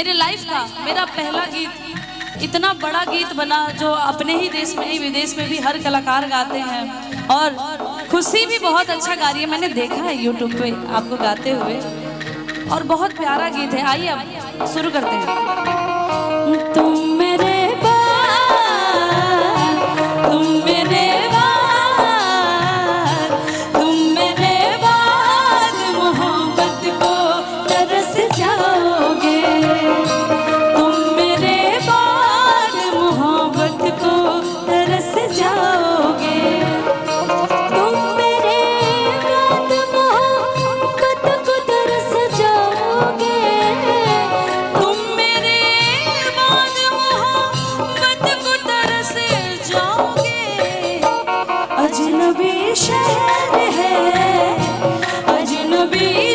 मेरे लाइफ का मेरा पहला गीत इतना बड़ा गीत बना जो अपने ही देश में नहीं विदेश में भी हर कलाकार गाते हैं। और खुशी भी बहुत अच्छा गा रही है, मैंने देखा है यूट्यूब पे आपको गाते हुए, और बहुत प्यारा गीत है। आइए अब शुरू करते हैं। तुम मेरे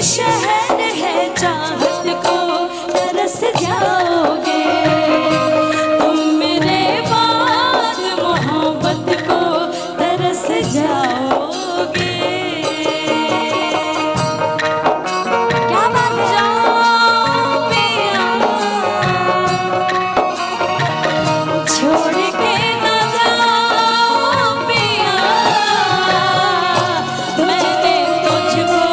शहर है चाहत को तरस जाओगे, तुम मेरे बाद मोहब्बत को तरस जाओगे। क्या बात जाओ पिया छोड़ के ना जाओ पिया, मैंने तुझको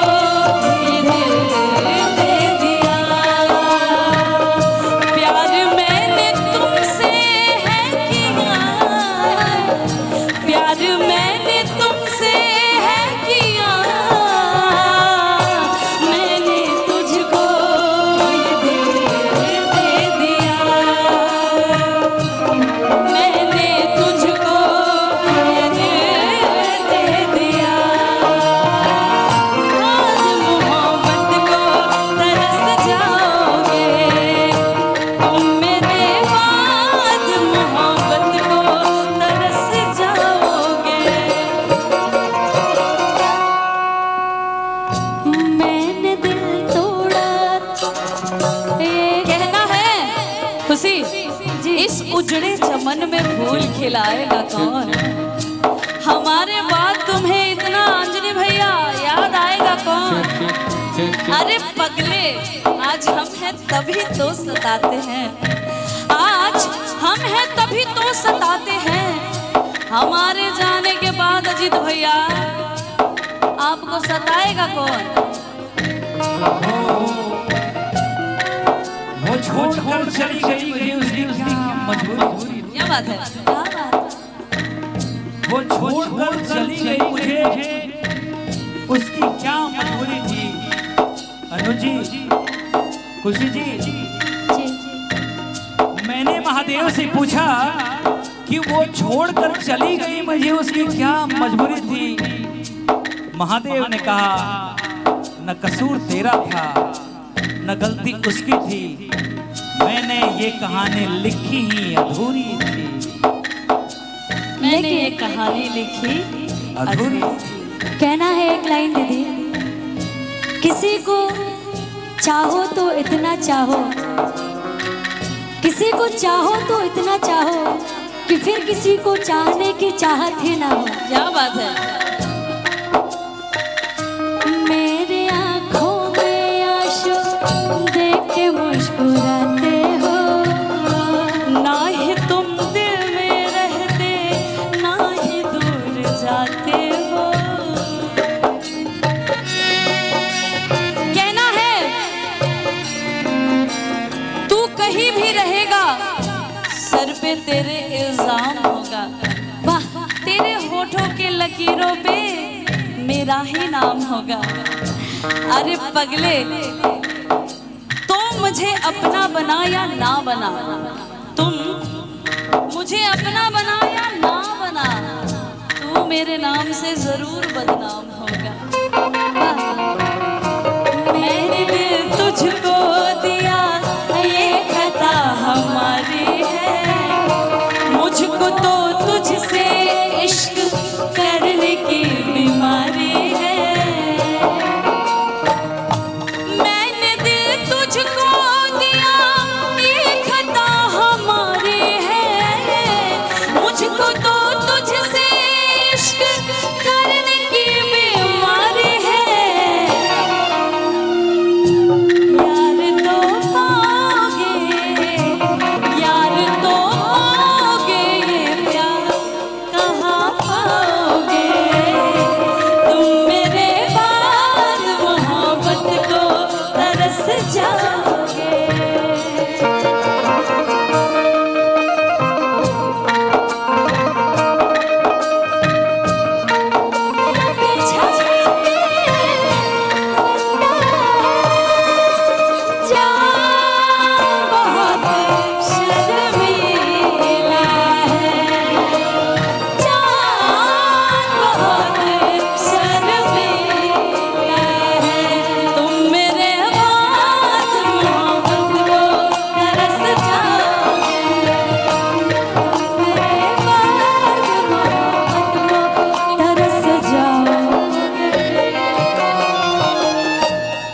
इस उजड़े चमन में फूल खिलाएगा कौन? हमारे बाद तुम्हें इतना अंजलि भैया याद आएगा कौन? अरे पगले आज हम हैं तभी तो सताते हैं, आज हम हैं तभी तो सताते हैं। हमारे जाने के बाद अजीत भैया आपको सताएगा कौन? वो छोड़कर चली गई मुझे उसकी क्या मजबूरी। क्या बात है? वो छोड़कर चली गई मुझे उसकी क्या मजबूरी थी। अनु जी, खुशी जी, मैंने महादेव से पूछा कि वो छोड़कर चली गई मुझे उसकी क्या मजबूरी थी। महादेव ने कहा न कसूर तेरा था न गलती उसकी थी, मैंने ये कहानी लिखी ही अधूरी थी। मैंने ये कहानी लिखी अधूरी। कहना है एक लाइन दीदी, किसी को चाहो तो इतना चाहो, किसी को चाहो तो इतना चाहो कि फिर किसी को चाहने की चाहत ही ना हो। क्या बात है? मेरे आँखों में आंसू देख के मुस्कुराते हो, ना ही तुम दिल में रहते ना ही दूर जाते हो। कहना है तू कहीं भी रहेगा सर पे तेरे इल्जाम होगा, वाह तेरे होठों के लकीरों पे मेरा ही नाम होगा। अरे पगले तो मुझे अपना बना या ना बना, तुम मुझे अपना बना या ना बना, तू मेरे नाम से जरूर बदनाम होगा। मेरे दिल तुझको